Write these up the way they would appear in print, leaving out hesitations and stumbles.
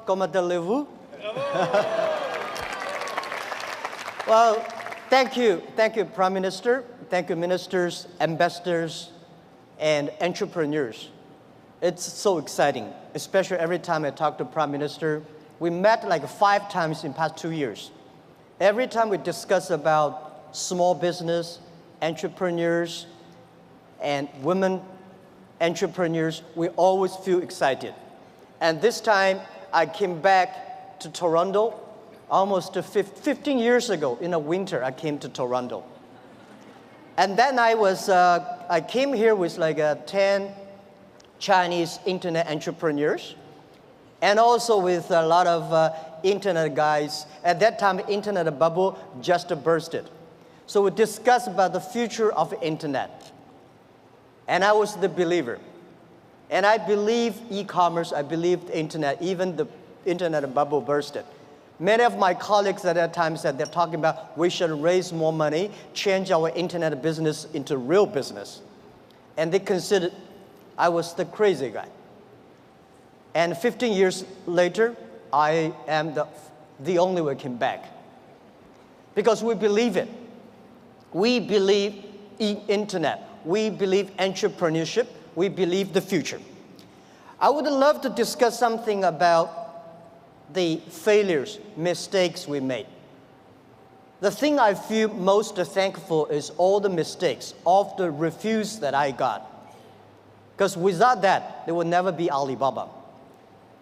comment allez-vous? Well, thank you, Prime Minister. Thank you, ministers, ambassadors, and entrepreneurs. It's so exciting, especially every time I talk to Prime Minister. We met like 5 times in the past 2 years. Every time we discuss about small business, entrepreneurs, and women entrepreneurs, we always feel excited. And this time, I came back to Toronto almost 15 years ago. In the winter, I came to Toronto. And then I came here with like 10 Chinese internet entrepreneurs, and also with a lot of internet guys. At that time, the internet bubble just bursted. So we discussed about the future of the internet. And I was the believer. And I believe e-commerce, I believe the internet, even the internet bubble bursted. Many of my colleagues at that time said they're talking about we should raise more money, change our internet business into real business. And they considered I was the crazy guy. And 15 years later, I am the only one came back. Because we believe it. We believe in internet. We believe entrepreneurship. We believe the future. I would love to discuss something about the failures, mistakes we made. The thing I feel most thankful is all the mistakes, all the refuse that I got. Because without that, there would never be Alibaba.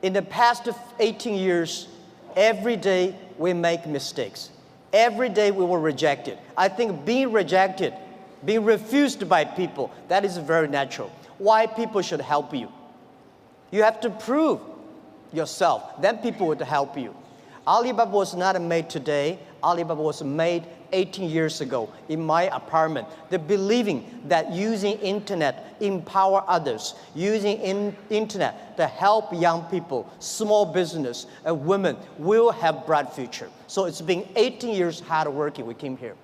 In the past 18 years, every day we make mistakes. Every day we were rejected. I think being rejected, being refused by people, that is very natural. Why people should help you? You have to prove yourself, then people would help you. Alibaba was not made today. Alibaba was made 18 years ago in my apartment. The believing that using internet empower others, using internet to help young people, small business, and women will have bright future. So it's been 18 years hard working. We came here.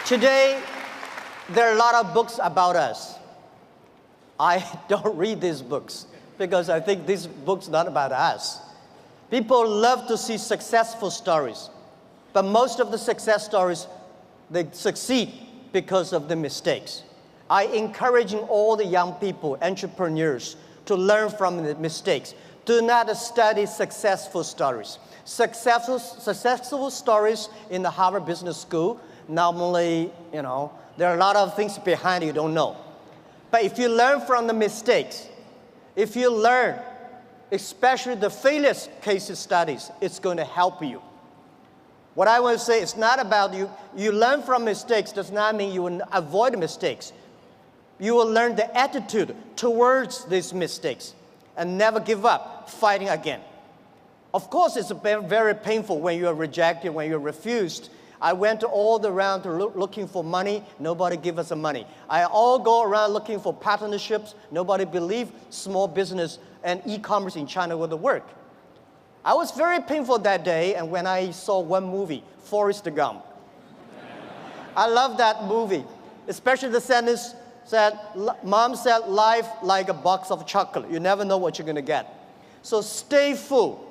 Today, there are a lot of books about us. I don't read these books because I think these books are not about us. People love to see successful stories, but most of the success stories, they succeed because of the mistakes. I encouraging all the young people, entrepreneurs, to learn from the mistakes. Do not study successful stories. Successful stories in the Harvard Business School, normally, there are a lot of things behind you don't know. But if you learn from the mistakes, if you learn, especially the failure case studies, it's going to help you. What I want to say is not about you learn from mistakes does not mean you will avoid mistakes. You will learn the attitude towards these mistakes and never give up, fighting again. Of course, it's very painful when you are rejected, when you're refused. I went all around looking for money. Nobody give us the money. I all go around looking for partnerships. Nobody believed small business and e-commerce in China would work. I was very painful that day, and when I saw one movie, Forrest Gump. I love that movie, especially the sentence said, Mom said, life like a box of chocolate. You never know what you're going to get. So stay full.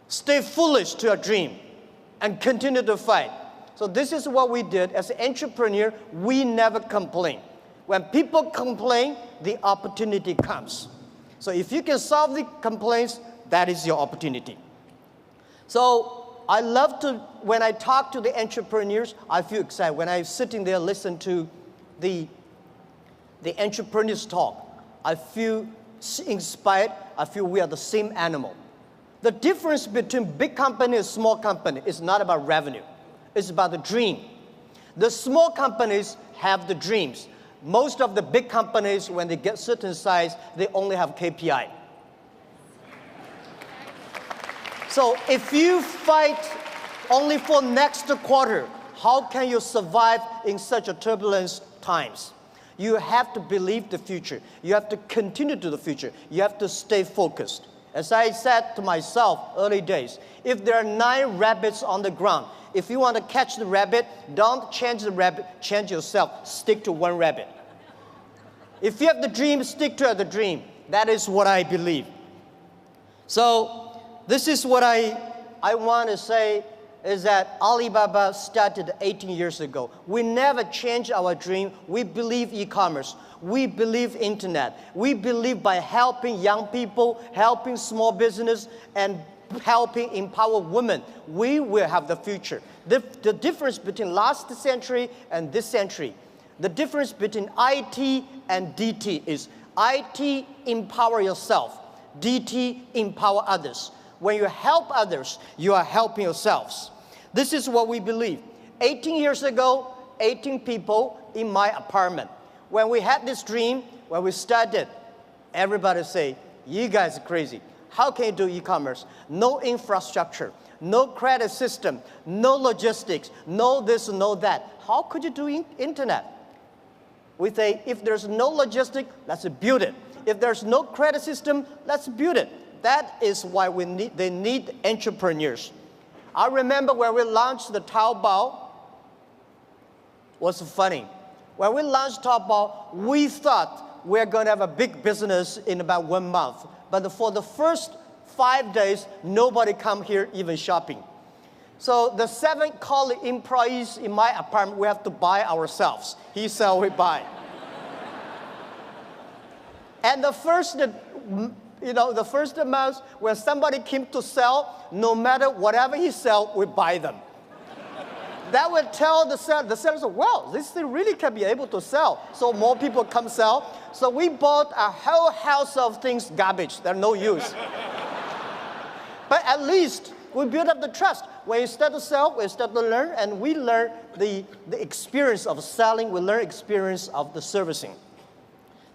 Stay foolish to your dream. And continue to fight. So this is what we did. As an entrepreneur, we never complain. When people complain, the opportunity comes. So if you can solve the complaints, that is your opportunity. So I love to, when I talk to the entrepreneurs, I feel excited. When I'm sitting there, listen to the entrepreneurs talk, I feel inspired. I feel we are the same animal. The difference between big company and small company is not about revenue. It's about the dream. The small companies have the dreams. Most of the big companies, when they get certain size, they only have KPI. So if you fight only for next quarter, how can you survive in such a turbulent times? You have to believe the future. You have to continue to the future. You have to stay focused. As I said to myself early days, if there are 9 rabbits on the ground, if you want to catch the rabbit, don't change the rabbit, change yourself, stick to one rabbit. If you have the dream, stick to the dream. That is what I believe. So this is what I want to say is that Alibaba started 18 years ago. We never changed our dream. We believe e-commerce. We believe internet. We believe by helping young people, helping small business, and helping empower women, we will have the future. The difference between last century and this century, the difference between IT and DT is IT, empower yourself. DT, empower others. When you help others, you are helping yourselves. This is what we believe. 18 years ago, 18 people in my apartment. When we had this dream, when we started, everybody say, you guys are crazy. How can you do e-commerce? No infrastructure, no credit system, no logistics, no this, no that. How could you do internet? We say, if there's no logistics, let's build it. If there's no credit system, let's build it. That is why they need entrepreneurs. I remember when we launched the Taobao, was funny. When we launched Taobao, we thought we're going to have a big business in about 1 month. But for the first 5 days, nobody come here even shopping. So the 7 colleague employees in my apartment, we have to buy ourselves. He sell, we buy. And the first month when somebody came to sell, no matter whatever he sell, we buy them. That would tell the sellers, well, this thing really can be able to sell. So more people come sell. So we bought a whole house of things, garbage, they're no use. But at least we build up the trust. When you start to sell, we start to learn, and we learn the experience of selling, we learn experience of the servicing.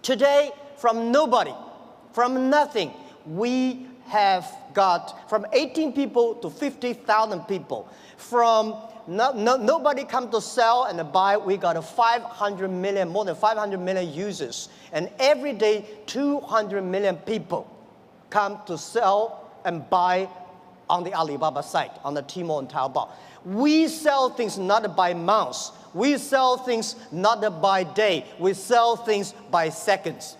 Today, from nobody, from nothing, we have got from 18 people to 50,000 people. From nobody come to sell and buy, we got 500 million, more than 500 million users. And every day, 200 million people come to sell and buy on the Alibaba site, on the Tmall and Taobao. We sell things not by months. We sell things not by day. We sell things by seconds.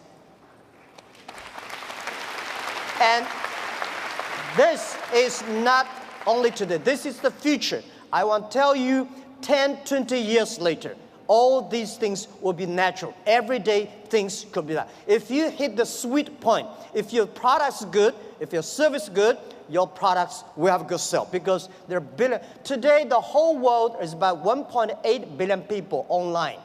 And this is not only today. This is the future. I want to tell you, 10, 20 years later, all these things will be natural. Every day, things could be that. If you hit the sweet point, if your product's good, if your service is good, your products will have a good sale because there are billion. Today, the whole world is about 1.8 billion people online,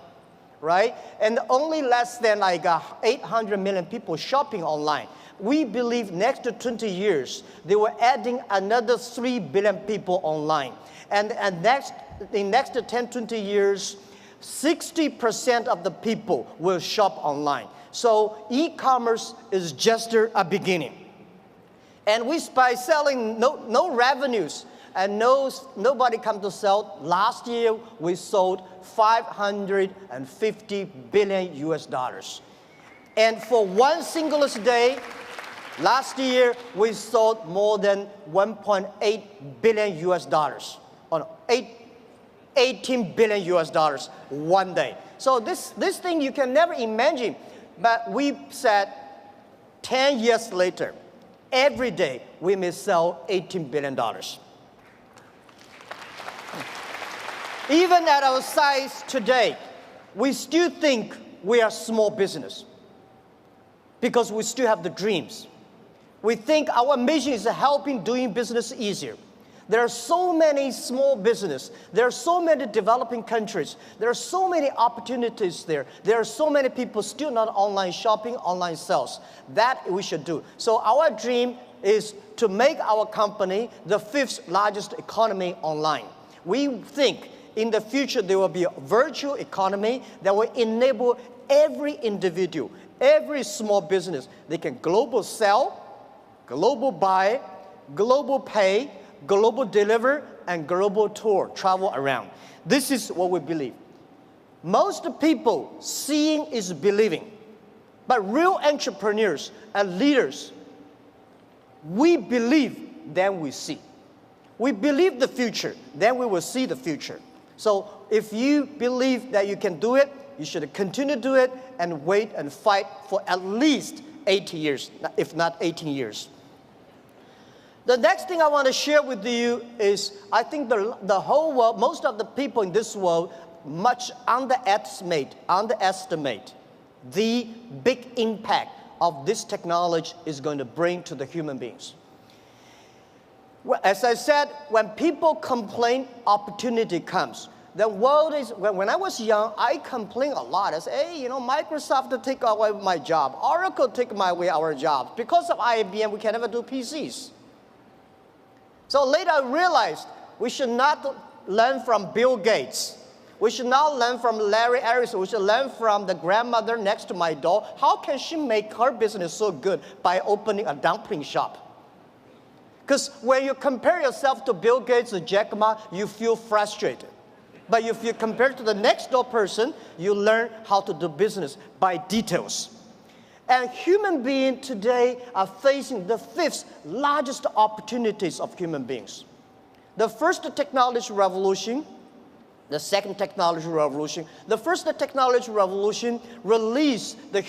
right? And only less than like 800 million people shopping online. We believe next to 20 years, they were adding another 3 billion people online. And in next 10, 20 years, 60% of the people will shop online. So e-commerce is just a beginning. And by selling no revenues and nobody come to sell, last year we sold 550 billion US dollars. And for one single day, last year we sold more than 1.8 billion US dollars. On 18 billion US dollars one day. So this thing you can never imagine. But we said 10 years later, every day we may sell $18 billion. Even at our size today, we still think we are small business because we still have the dreams. We think our mission is helping doing business easier. There are so many small businesses. There are so many developing countries. There are so many opportunities there. There are so many people still not online shopping, online sales. That we should do. So our dream is to make our company the 5th largest economy online. We think in the future there will be a virtual economy that will enable every individual, every small business. They can global sell, global buy, global pay, global deliver, and global tour, travel around. This is what we believe. Most people, seeing is believing. But real entrepreneurs and leaders, we believe, then we see. We believe the future, then we will see the future. So if you believe that you can do it, you should continue to do it and wait and fight for at least 80 years, if not 18 years. The next thing I want to share with you is I think the whole world, most of the people in this world, much underestimate the big impact of this technology is going to bring to the human beings. Well, as I said, when people complain, opportunity comes. The world is, when I was young, I complained a lot. I said, hey, you know, Microsoft to take away my job. Oracle take away our jobs. Because of IBM, we can never do PCs. So later I realized we should not learn from Bill Gates. We should not learn from Larry Ellison. We should learn from the grandmother next to my door. How can she make her business so good by opening a dumpling shop? Because when you compare yourself to Bill Gates or Jack Ma, you feel frustrated. But if you compare to the next door person, you learn how to do business by details. And human beings today are facing the 5th largest opportunities of human beings. The first technology revolution, the second technology revolution. The first technology revolution released the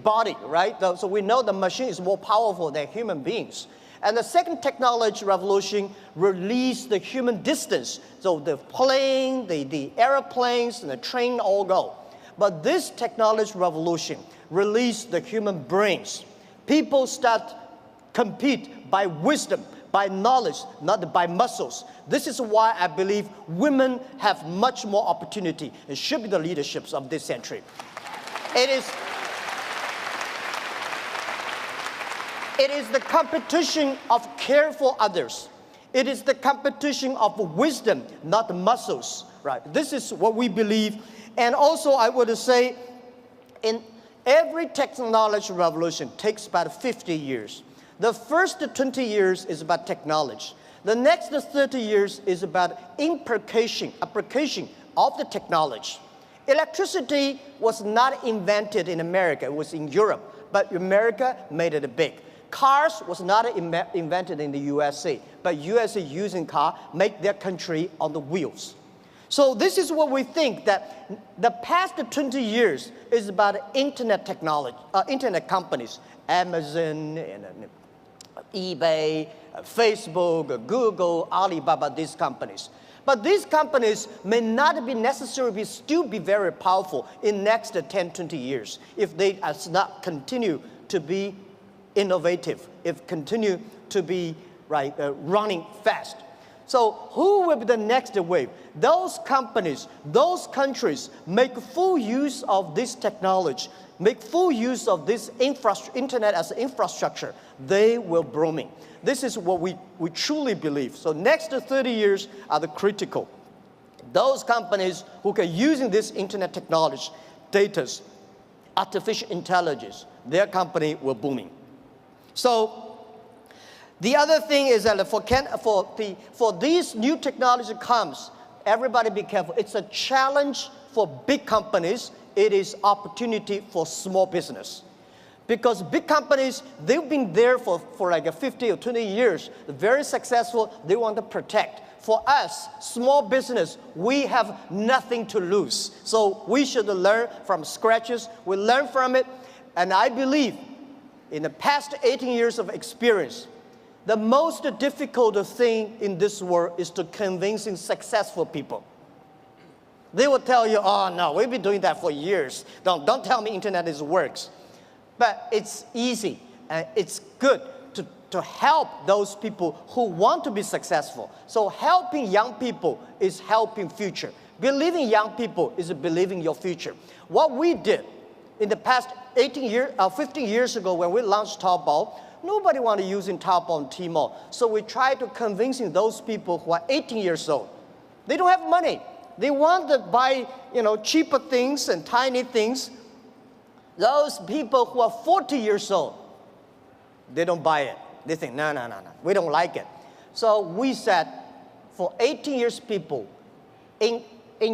body, right? So we know the machine is more powerful than human beings. And the second technology revolution released the human distance. So the plane, the airplanes, and the train all go. But this technology revolution released the human brains. People start compete by wisdom, by knowledge, not by muscles. This is why I believe women have much more opportunity and should be the leaderships of this century. It is the competition of care for others. It is the competition of wisdom, not muscles, right? This is what we believe. And also I would say, in every technology revolution takes about 50 years. The first 20 years is about technology. The next 30 years is about application of the technology. Electricity was not invented in America, it was in Europe, but America made it big. Cars was not invented in the USA, but USA using car make their country on the wheels. So this is what we think, that the past 20 years is about internet technology, internet companies, Amazon, and eBay, Facebook, Google, Alibaba, these companies. But these companies may not be necessarily still be very powerful in next 10, 20 years if they not continue to be innovative, if continue to be running fast. So who will be the next wave? Those companies, those countries make full use of this technology, make full use of this internet as infrastructure. They will blooming. This is what we truly believe. So next 30 years are the critical. Those companies who can using this internet technology, data, artificial intelligence, their company will booming. So the other thing is that for these new technology comes, everybody be careful. It's a challenge for big companies. It is opportunity for small business. Because big companies, they've been there for like 50 or 20 years, very successful, they want to protect. For us, small business, we have nothing to lose. So we should learn from scratches, we learn from it, and I believe in the past 18 years of experience, the most difficult thing in this world is to convincing successful people. They will tell you, oh no, we've been doing that for years. Don't tell me internet works. But it's easy and it's good to help those people who want to be successful. So helping young people is helping future. Believing young people is believing your future. What we did in the past 15 years ago when we launched Taobao, nobody wanted using Taobao and Tmall. So we tried to convincing those people who are 18 years old. They don't have money. They want to buy, cheaper things and tiny things. Those people who are 40 years old, they don't buy it. They think, no, we don't like it. So we said, for 18 years people, in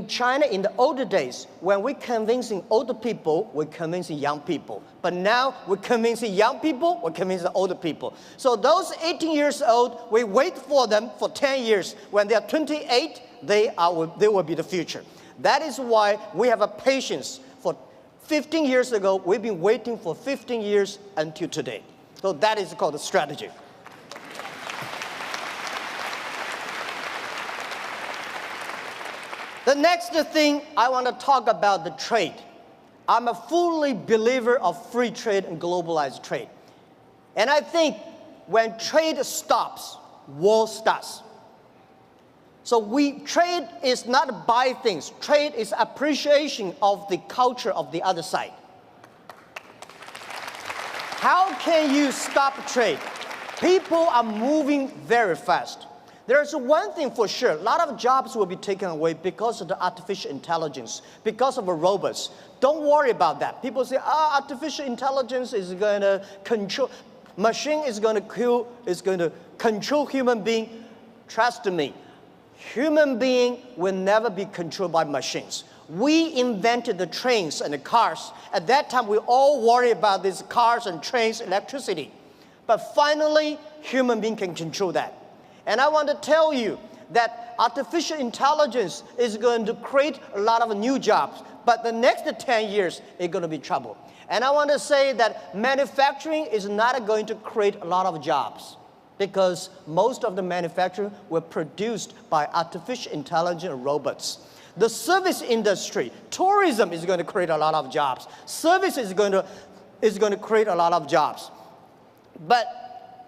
China, in the older days, when we're convincing older people, we're convincing young people. But now, we're convincing young people, we're convincing older people. So those 18 years old, we wait for them for 10 years. When they are 28, they will be the future. That is why we have a patience. For 15 years ago, we've been waiting for 15 years until today. So that is called a strategy. The next thing I want to talk about the trade. I'm a fully believer of free trade and globalized trade. And I think when trade stops, war starts. So trade is not buy things. Trade is appreciation of the culture of the other side. How can you stop trade? People are moving very fast. There's one thing for sure, a lot of jobs will be taken away because of the artificial intelligence, because of the robots. Don't worry about that. People say, artificial intelligence is going to control, machine is going to control human being. Trust me, human being will never be controlled by machines. We invented the trains and the cars. At that time, we all worry about these cars and trains, electricity. But finally, human being can control that. And I want to tell you that artificial intelligence is going to create a lot of new jobs. But the next 10 years, it's going to be trouble. And I want to say that manufacturing is not going to create a lot of jobs, because most of the manufacturing were produced by artificial intelligence robots. The service industry, tourism is going to create a lot of jobs. Service is going to create a lot of jobs. But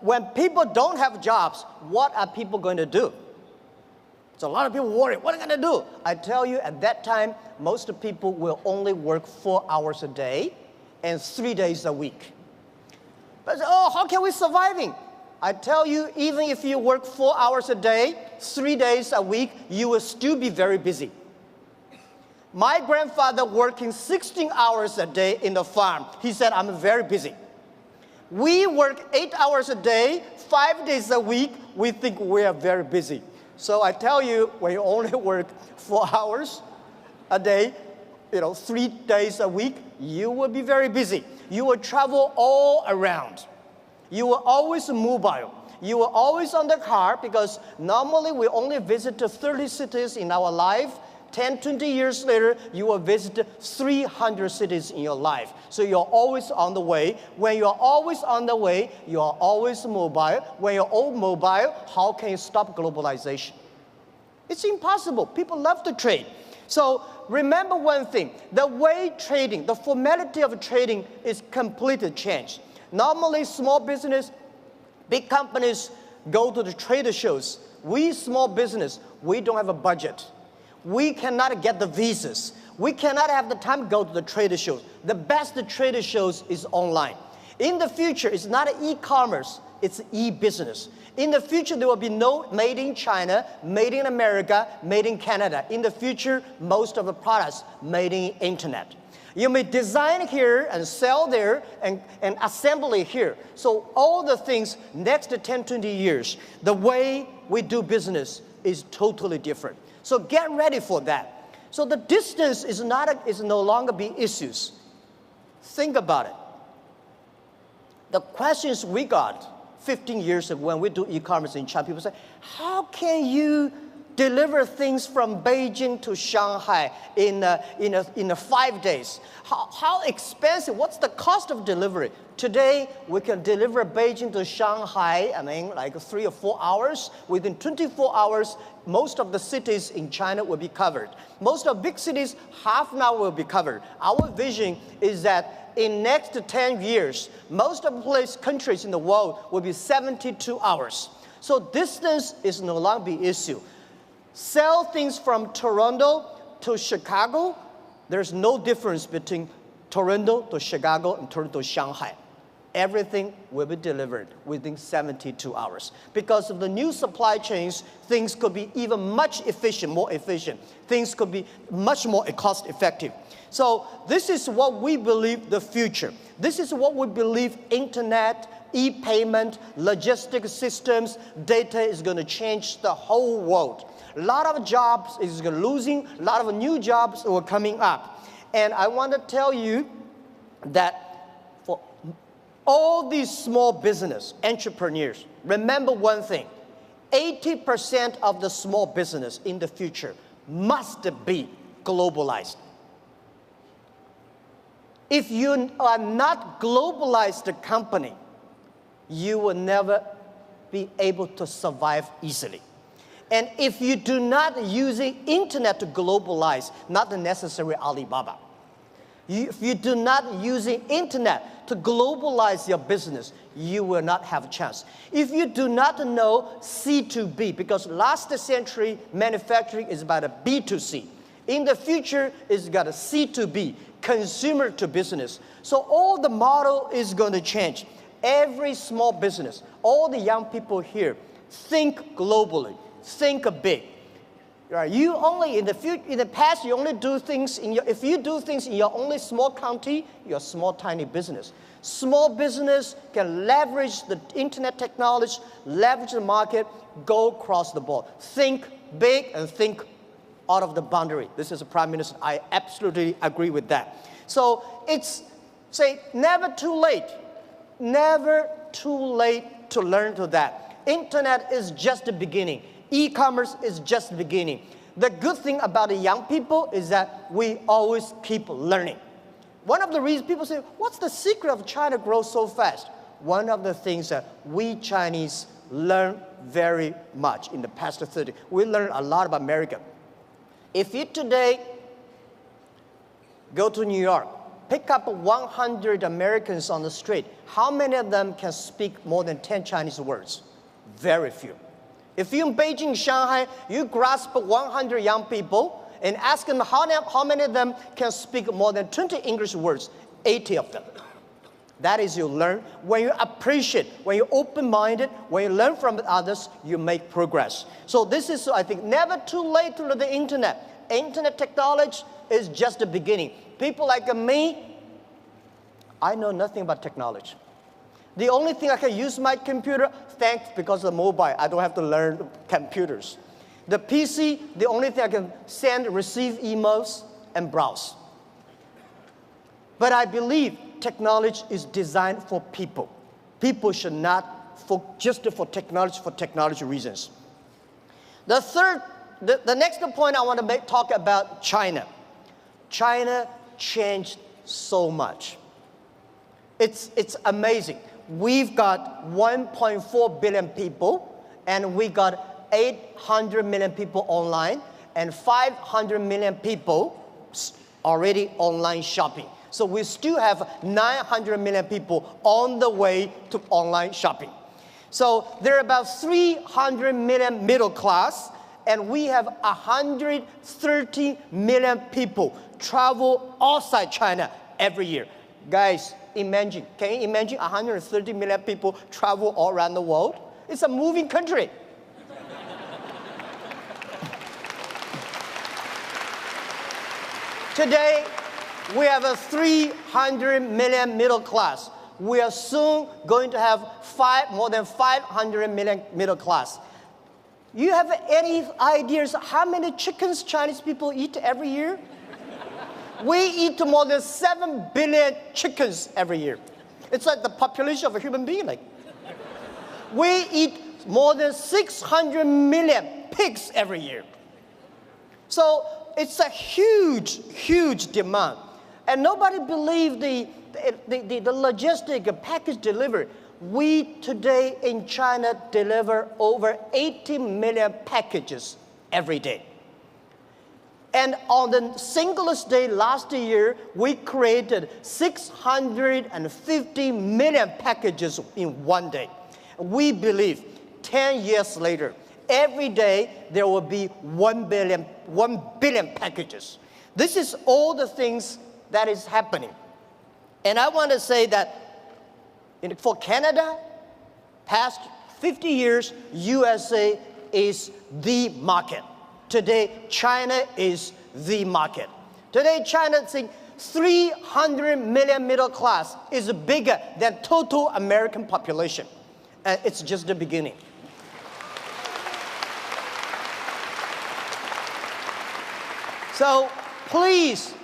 when people don't have jobs, what are people going to do? So a lot of people worry, what are they going to do? I tell you, at that time, most people will only work 4 hours a day and 3 days a week. But how can we surviving? I tell you, even if you work 4 hours a day, 3 days a week, you will still be very busy. My grandfather working 16 hours a day in the farm. He said, I'm very busy. We work 8 hours a day, 5 days a week. We think we are very busy. So I tell you, when you only work 4 hours a day, 3 days a week, you will be very busy. You will travel all around. You will always mobile. You will always on the car, because normally we only visit 30 cities in our life. 10, 20 years later, you will visit 300 cities in your life. So you're always on the way. When you're always on the way, you're always mobile. When you're all mobile, how can you stop globalization? It's impossible. People love to trade. So remember one thing, the way trading, the formality of trading is completely changed. Normally, small business, big companies go to the trade shows. We small business, we don't have a budget. We cannot get the visas. We cannot have the time to go to the trade shows. The best trade shows is online. In the future, it's not e-commerce, it's e-business. In the future, there will be no made in China, made in America, made in Canada. In the future, most of the products made in internet. You may design here and sell there and assemble it here. So all the things next 10, 20 years, the way we do business is totally different. So get ready for that. So the distance is no longer be issues. Think about it. The questions we got 15 years ago when we do e-commerce in China, people say, how can you deliver things from Beijing to Shanghai in 5 days? How expensive? What's the cost of delivery? Today, we can deliver Beijing to Shanghai, like 3 or 4 hours. Within 24 hours, most of the cities in China will be covered. Most of big cities, half an hour will be covered. Our vision is that in next 10 years, most of the countries in the world will be 72 hours. So distance is no longer the issue. Sell things from Toronto to Chicago, there's no difference between Toronto to Chicago and Toronto to Shanghai. Everything will be delivered within 72 hours. Because of the new supply chains, things could be even much efficient, more efficient. Things could be much more cost effective. So this is what we believe the future. This is what we believe internet, e-payment, logistic systems, data is going to change the whole world. A lot of jobs is losing, a lot of new jobs are coming up. And I want to tell you that for all these small business entrepreneurs, remember one thing, 80% of the small business in the future must be globalized. If you are not globalized company, you will never be able to survive easily. And if you do not use the internet to globalize, not necessarily Alibaba. If you do not use the internet to globalize your business, you will not have a chance. If you do not know C2B, because last century manufacturing is about a B2C. In the future, it's got a C2B, consumer to business. So all the model is going to change. Every small business, all the young people here, think globally, think big. Right? You only in the past you only do things if you do things in your only small county, you're a small tiny business. Small business can leverage the internet technology, leverage the market, go across the board. Think big and think out of the boundary. This is a Prime Minister. I absolutely agree with that. So it's never too late. Never too late to learn to that. Internet is just the beginning. E-commerce is just the beginning. The good thing about the young people is that we always keep learning. One of the reasons people say, what's the secret of China grow so fast? One of the things that we Chinese learn very much in the past 30. We learn a lot about America. If you today go to New York, pick up 100 Americans on the street, how many of them can speak more than 10 Chinese words? Very few. If you're in Beijing, Shanghai, you grasp 100 young people and ask them how many of them can speak more than 20 English words, 80 of them. That is you learn. When you appreciate, when you're open-minded, when you learn from others, you make progress. So this is, I think, never too late to learn the internet. Internet technology is just the beginning. People like me, I know nothing about technology. The only thing I can use my computer, thanks because of the mobile, I don't have to learn computers. The PC, the only thing I can send, receive emails, and browse. But I believe technology is designed for people. People should not just for technology reasons. The next point I want to talk about China. China changed so much. It's amazing. We've got 1.4 billion people, and we got 800 million people online, and 500 million people already online shopping. So we still have 900 million people on the way to online shopping. So there are about 300 million middle class, and we have 130 million people travel outside China every year. Guys, imagine, can you imagine 130 million people travel all around the world? It's a moving country. Today, we have a 300 million middle class. We are soon going to have more than 500 million middle class. You have any ideas how many chickens Chinese people eat every year? We eat more than 7 billion chickens every year. It's like the population of a human being. We eat more than 600 million pigs every year. So it's a huge, huge demand. And nobody believed the logistic package delivery. We today in China deliver over 80 million packages every day. And on the Singles' Day last year, we created 650 million packages in one day. We believe 10 years later, every day there will be 1 billion packages. This is all the things that is happening. And I want to say that for Canada, past 50 years, USA is the market. Today, China is the market. Today, China, 300 million middle class is bigger than total American population. And it's just the beginning. So please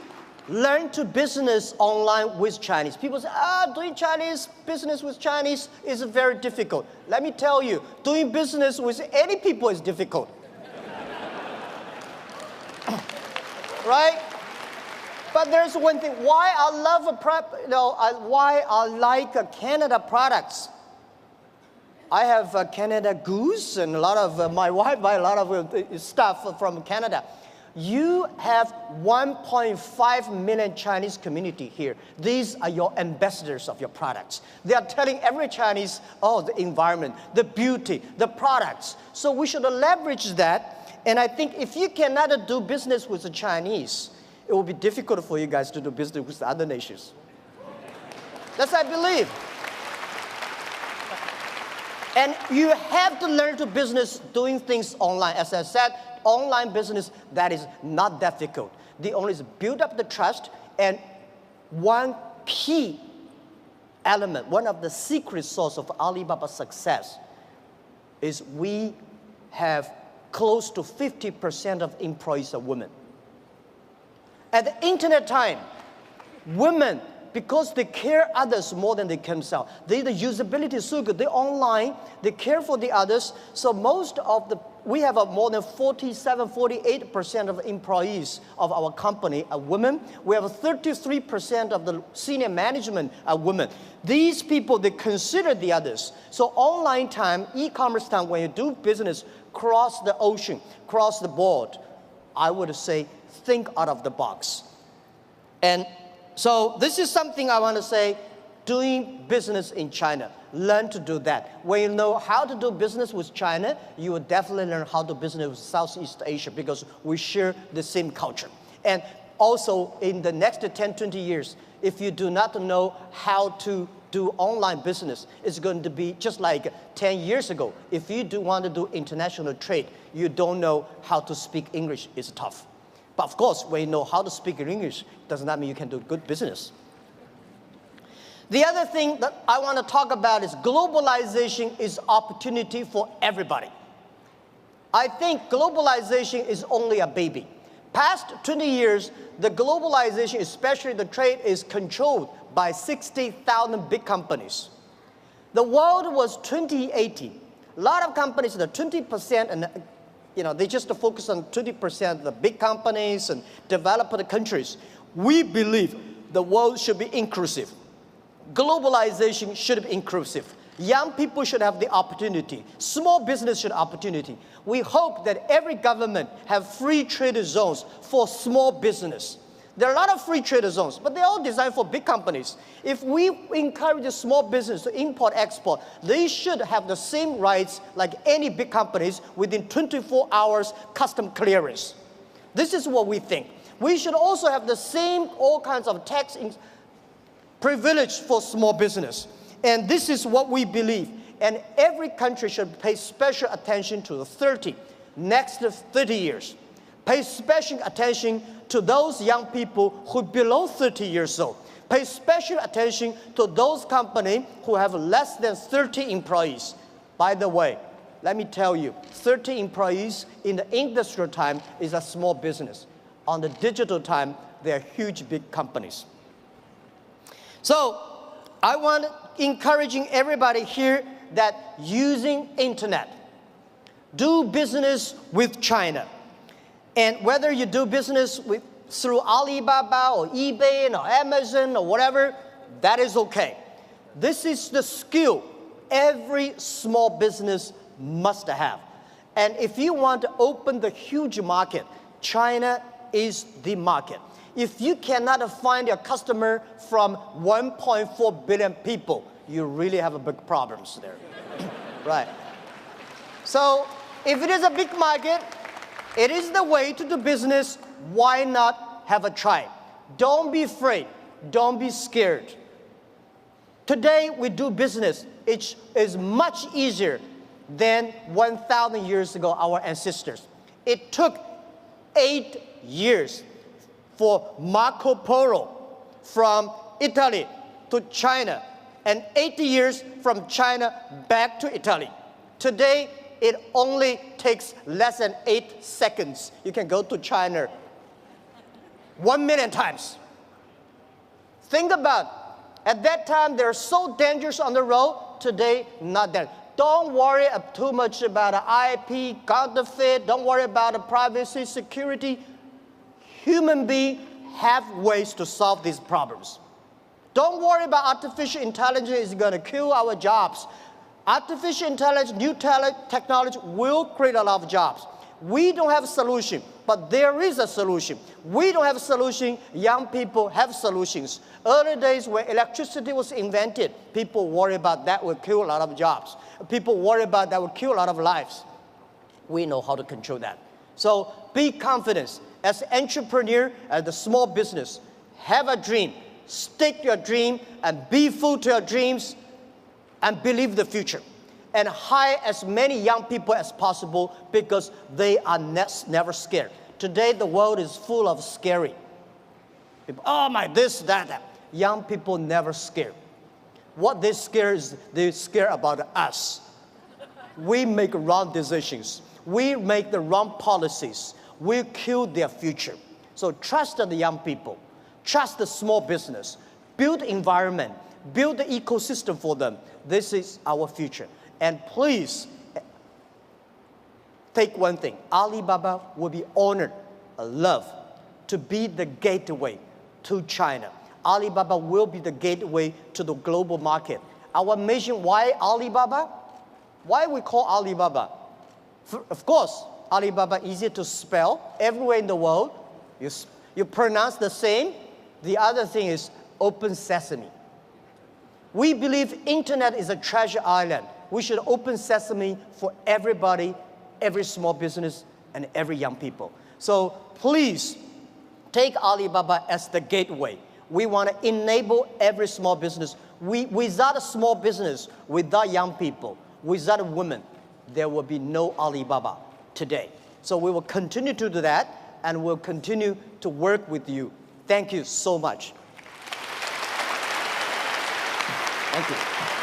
learn to business online with Chinese. People say, doing Chinese business with Chinese is very difficult. Let me tell you, doing business with any people is difficult. right? But there's one thing, why I love why I like Canada products. I have Canada Goose, and a lot of my wife buy a lot of stuff from Canada. You have 1.5 million Chinese community here. These are your ambassadors of your products. They are telling every Chinese, oh, the environment, the beauty, the products. So we should leverage that. And I think if you cannot do business with the Chinese, it will be difficult for you guys to do business with the other nations. That's what I believe. And you have to learn to business doing things online. As I said, online business, that is not difficult. The only is build up the trust, and one key element, one of the secret source of Alibaba's success is we have close to 50% of employees are women. At the internet time, women, because they care others more than they can themselves. The usability is so good. They're online. They care for the others. So we have more than 48% of employees of our company are women. We have 33% of the senior management are women. These people, they consider the others. So online time, e-commerce time, when you do business cross the ocean, cross the board, I would say think out of the box. And so this is something I want to say, doing business in China. Learn to do that. When you know how to do business with China, you will definitely learn how to do business with Southeast Asia, because we share the same culture. And also in the next 10, 20 years, if you do not know how to do online business, it's going to be just like 10 years ago. If you do want to do international trade, you don't know how to speak English, it's tough. But of course, when you know how to speak English, does not mean you can do good business. The other thing that I want to talk about is globalization is opportunity for everybody. I think globalization is only a baby. Past 20 years, the globalization, especially the trade, is controlled by 60,000 big companies. The world was 2080. A lot of companies, the 20%, and they just focus on 20% of the big companies and developed countries. We believe the world should be inclusive. Globalization should be inclusive. Young people should have the opportunity. Small business should have opportunity. We hope that every government have free trade zones for small business. There are a lot of free trade zones, but they're all designed for big companies. If we encourage the small business to import, export, they should have the same rights like any big companies within 24 hours custom clearance. This is what we think. We should also have the same all kinds of tax privilege for small business. And this is what we believe. And every country should pay special attention to the next 30 years. Pay special attention to those young people who are below 30 years old. Pay special attention to those companies who have less than 30 employees. By the way, let me tell you, 30 employees in the industrial time is a small business. On the digital time, they're huge, big companies. So I want encouraging everybody here that using internet, do business with China. And whether you do business through Alibaba or eBay or Amazon or whatever, that is okay. This is the skill every small business must have. And if you want to open the huge market, China is the market. If you cannot find a customer from 1.4 billion people, you really have a big problems there. Right. So if it is a big market, it is the way to do business. Why not have a try? Don't be afraid. Don't be scared. Today we do business. It is much easier than 1,000 years ago, our ancestors. It took 8 years for Marco Polo from Italy to China, and 80 years from China back to Italy. Today, it only takes less than 8 seconds. You can go to China 1 million times. Think about, at that time, they're so dangerous on the road. Today, not that. Don't worry too much about IP, counterfeit. Don't worry about privacy, security. human beings have ways to solve these problems. Don't worry about artificial intelligence is going to kill our jobs. Artificial intelligence, new technology will create a lot of jobs. We don't have a solution, but there is a solution. We don't have a solution, young people have solutions. Early days when electricity was invented, people worry about that will kill a lot of jobs. People worry about that will kill a lot of lives. We know how to control that. So be confident. As an entrepreneur, as a small business, have a dream. Stick to your dream and be full to your dreams and believe the future. And hire as many young people as possible because they are never scared. Today, the world is full of scary people. Oh my, this, that. Young people never scared. What they scare is they scare about us. We make wrong decisions. We make the wrong policies. We kill their future. So trust the young people. Trust the small business. Build environment. Build the ecosystem for them. This is our future. And please, take one thing. Alibaba will be honored, loved, to be the gateway to China. Alibaba will be the gateway to the global market. Our mission, why Alibaba? Why we call Alibaba? Of course, Alibaba easier to spell everywhere in the world. You pronounce the same. The other thing is open sesame. We believe internet is a treasure island. We should open sesame for everybody, every small business, and every young people. So please take Alibaba as the gateway. We want to enable every small business. Without a small business, without young people, without women, there will be no Alibaba today. So we will continue to do that, and we'll continue to work with you. Thank you so much. Thank you.